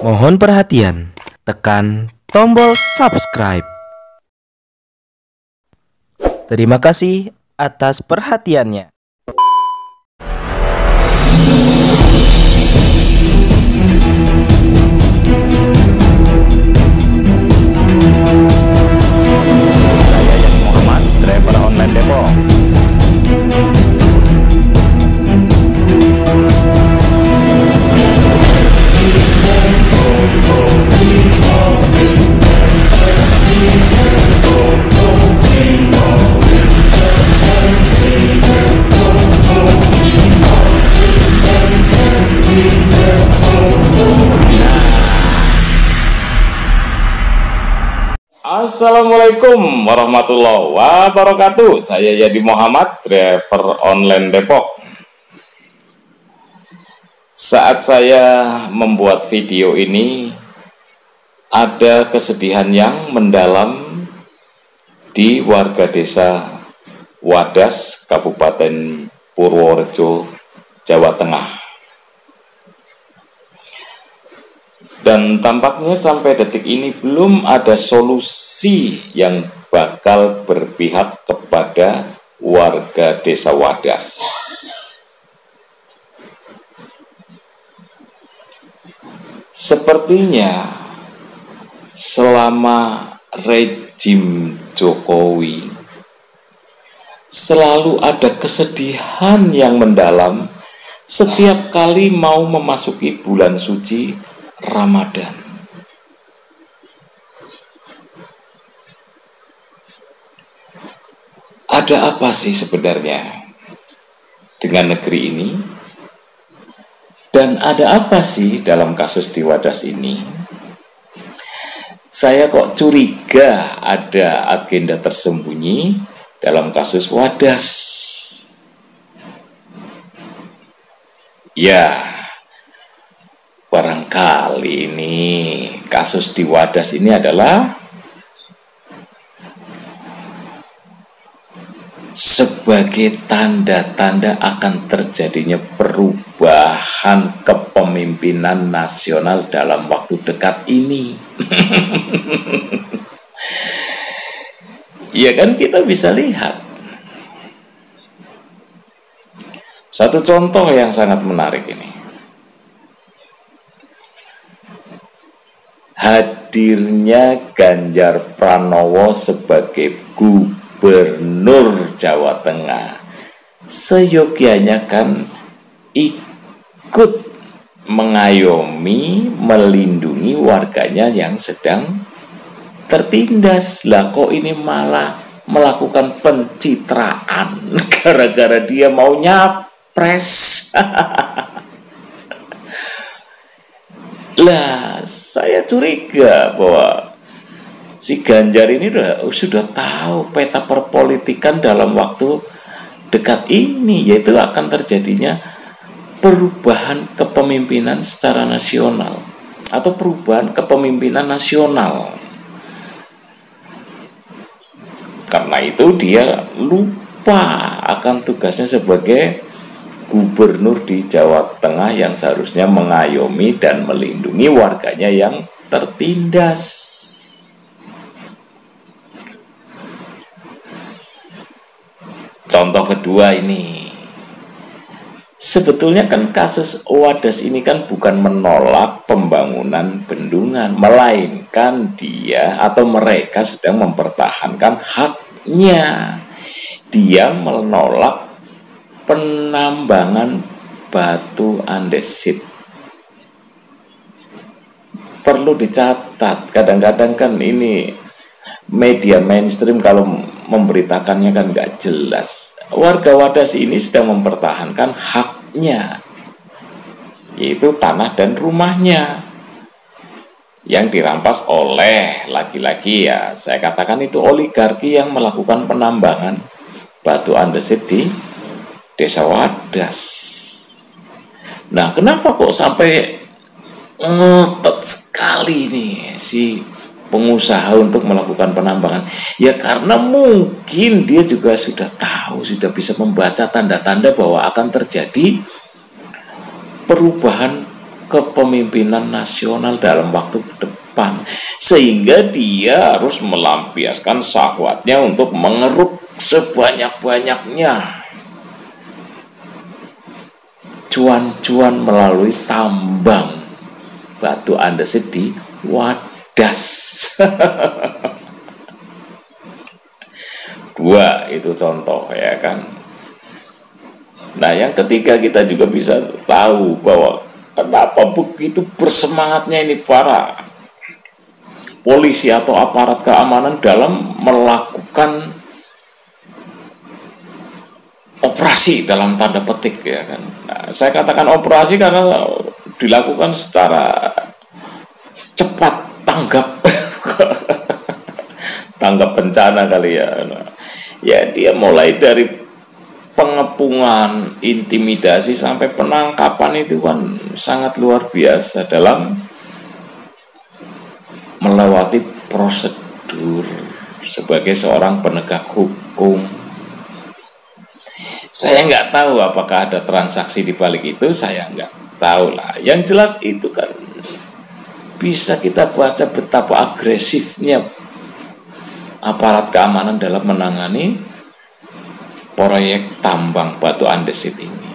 Mohon perhatian, tekan tombol subscribe. Terima kasih atas perhatiannya. Saya Yadi Muhammad, driver online Depok. Assalamualaikum warahmatullahi wabarakatuh. Saya Yadi Muhammad, driver online Depok. Saat saya membuat video ini, ada kesedihan yang mendalam di warga desa Wadas, Kabupaten Purworejo, Jawa Tengah. Dan tampaknya sampai detik ini belum ada solusi yang bakal berpihak kepada warga desa Wadas. Sepertinya selama rejim Jokowi selalu ada kesedihan yang mendalam setiap kali mau memasuki bulan suci Ramadan. Ada apa sih sebenarnya dengan negeri ini? Dan ada apa sih dalam kasus di Wadas ini? Saya kok curiga ada agenda tersembunyi dalam kasus Wadas. Ya, barangkali ini kasus di Wadas ini adalah sebagai tanda-tanda akan terjadinya perubahan kepemimpinan nasional dalam waktu dekat ini. Ya kan, kita bisa lihat satu contoh yang sangat menarik ini. Hadirnya Ganjar Pranowo sebagai Gubernur Jawa Tengah seyogyanya kan ikut mengayomi, melindungi warganya yang sedang tertindas. Lah kok ini malah melakukan pencitraan gara-gara dia mau nyapres. Lah, saya curiga bahwa si Ganjar ini sudah tahu peta perpolitikan dalam waktu dekat ini, yaitu akan terjadinya perubahan kepemimpinan secara nasional atau perubahan kepemimpinan nasional. Karena itu dia lupa akan tugasnya sebagai gubernur di Jawa Tengah yang seharusnya mengayomi dan melindungi warganya yang tertindas. Contoh kedua ini, sebetulnya kan kasus Wadas ini kan bukan menolak pembangunan bendungan, melainkan dia atau mereka sedang mempertahankan haknya. Dia menolak penambangan batu andesit. Perlu dicatat, kadang-kadang kan ini media mainstream kalau memberitakannya kan nggak jelas. Warga Wadas ini sedang mempertahankan haknya, yaitu tanah dan rumahnya yang dirampas oleh lagi-lagi, ya saya katakan itu oligarki yang melakukan penambangan batu andesit di desa Wadas. Nah, kenapa kok sampai ngotot sekali nih si pengusaha untuk melakukan penambangan? Ya karena mungkin dia juga sudah tahu, sudah bisa membaca tanda-tanda bahwa akan terjadi perubahan kepemimpinan nasional dalam waktu ke depan, sehingga dia harus melampiaskan syahwatnya untuk mengeruk sebanyak-banyaknya cuan-cuan melalui tambang batu andesit di Wadas. Dua itu contoh, ya kan. Nah, yang ketiga, kita juga bisa tahu bahwa kenapa begitu bersemangatnya ini para polisi atau aparat keamanan dalam melakukan operasi dalam tanda petik, ya kan. Nah, saya katakan operasi karena dilakukan secara cepat, tanggap tanggap bencana kali ya. Nah, ya dia mulai dari pengepungan, intimidasi sampai penangkapan itu kan sangat luar biasa dalam melewati prosedur sebagai seorang penegak hukum. Saya nggak tahu apakah ada transaksi di balik itu, saya nggak tahu lah. Yang jelas itu kan bisa kita baca betapa agresifnya aparat keamanan dalam menangani proyek tambang batu andesit ini.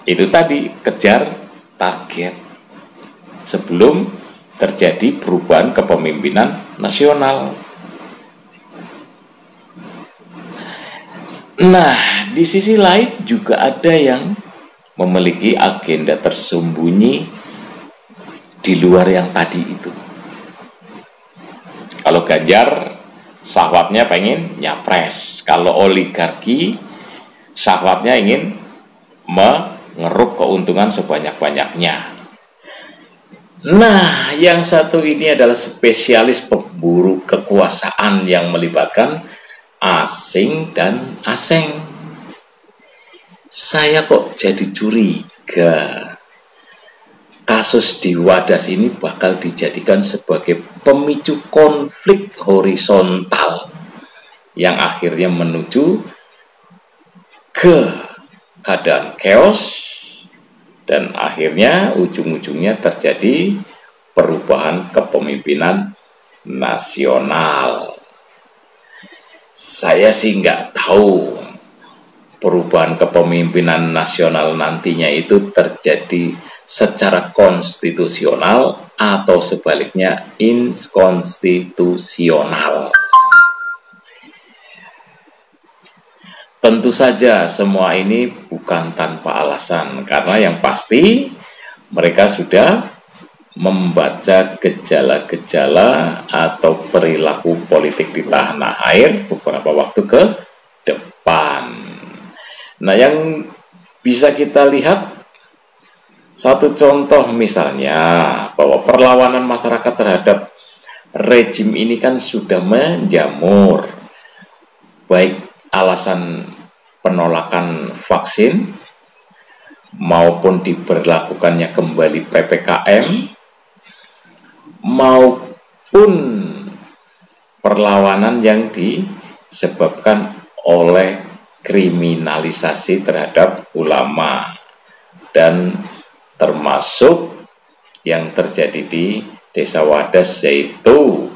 Itu tadi, kejar target sebelum terjadi perubahan kepemimpinan nasional. Nah, di sisi lain juga ada yang memiliki agenda tersembunyi di luar yang tadi itu. Kalau Ganjar, syahwatnya pengen nyapres. Kalau oligarki, syahwatnya ingin mengeruk keuntungan sebanyak-banyaknya. Nah, yang satu ini adalah spesialis pemburu kekuasaan yang melibatkan asing dan aseng. Saya kok jadi curiga kasus di Wadas ini bakal dijadikan sebagai pemicu konflik horizontal yang akhirnya menuju ke keadaan chaos dan akhirnya ujung-ujungnya terjadi perubahan kepemimpinan nasional. Saya sih nggak tahu perubahan kepemimpinan nasional nantinya itu terjadi secara konstitusional atau sebaliknya inkonstitusional. Tentu saja semua ini bukan tanpa alasan, karena yang pasti mereka sudah membaca gejala-gejala atau perilaku politik di tanah air beberapa waktu ke depan. Nah, yang bisa kita lihat, satu contoh misalnya bahwa perlawanan masyarakat terhadap rejim ini kan sudah menjamur, baik alasan penolakan vaksin maupun diberlakukannya kembali PPKM maupun perlawanan yang disebabkan oleh kriminalisasi terhadap ulama, dan termasuk yang terjadi di Desa Wadas, yaitu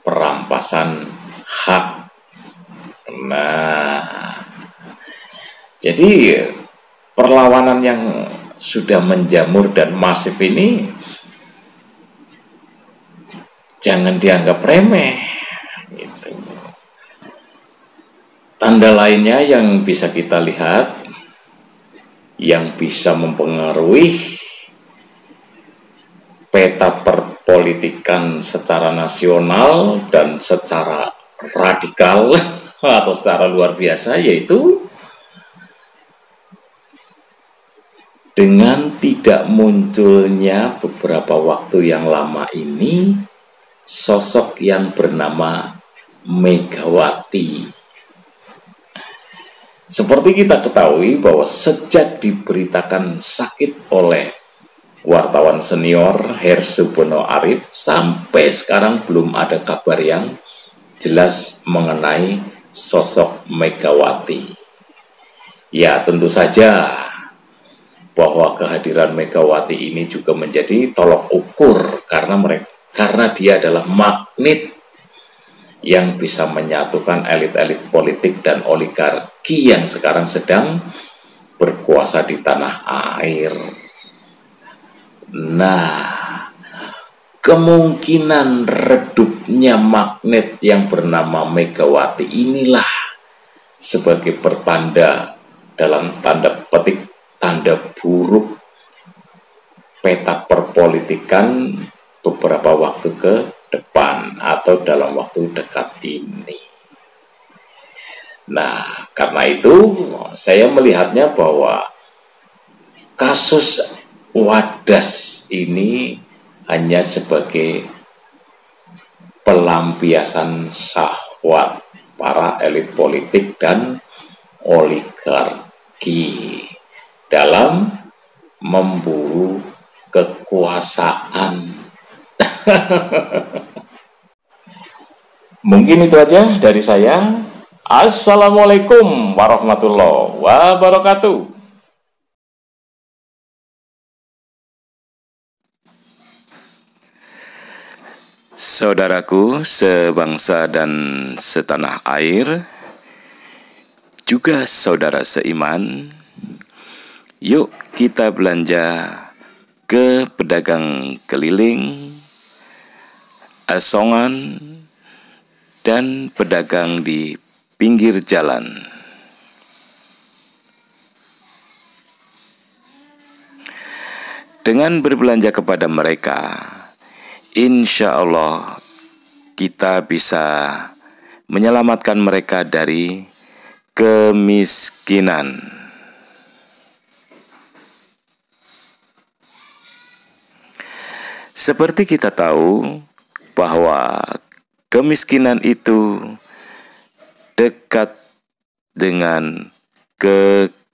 perampasan hak. Nah, jadi perlawanan yang sudah menjamur dan masif ini jangan dianggap remeh gitu. Tanda lainnya yang bisa kita lihat yang bisa mempengaruhi peta perpolitikan secara nasional dan secara radikal atau secara luar biasa, yaitu dengan tidak munculnya beberapa waktu yang lama ini sosok yang bernama Megawati. Seperti kita ketahui bahwa sejak diberitakan sakit oleh wartawan senior Hersubono Arif, sampai sekarang belum ada kabar yang jelas mengenai sosok Megawati. Ya, tentu saja bahwa kehadiran Megawati ini juga menjadi tolok ukur karena dia adalah magnet yang bisa menyatukan elit-elit politik dan oligarki yang sekarang sedang berkuasa di tanah air. Nah, kemungkinan redupnya magnet yang bernama Megawati inilah sebagai pertanda, dalam tanda petik, tanda buruk peta perpolitikan beberapa waktu ke depan atau dalam waktu dekat ini. Nah, karena itu saya melihatnya bahwa kasus Wadas ini hanya sebagai pelampiasan syahwat para elit politik dan oligarki dalam memburu kekuasaan. Mungkin itu aja dari saya. Assalamualaikum warahmatullahi wabarakatuh. Saudaraku sebangsa dan setanah air, juga saudara seiman, yuk kita belanja ke pedagang keliling, asongan, dan pedagang di pinggir jalan. Dengan berbelanja kepada mereka, insya Allah kita bisa menyelamatkan mereka dari kemiskinan. Seperti kita tahu bahwa kemiskinan itu dekat dengan kekufuran.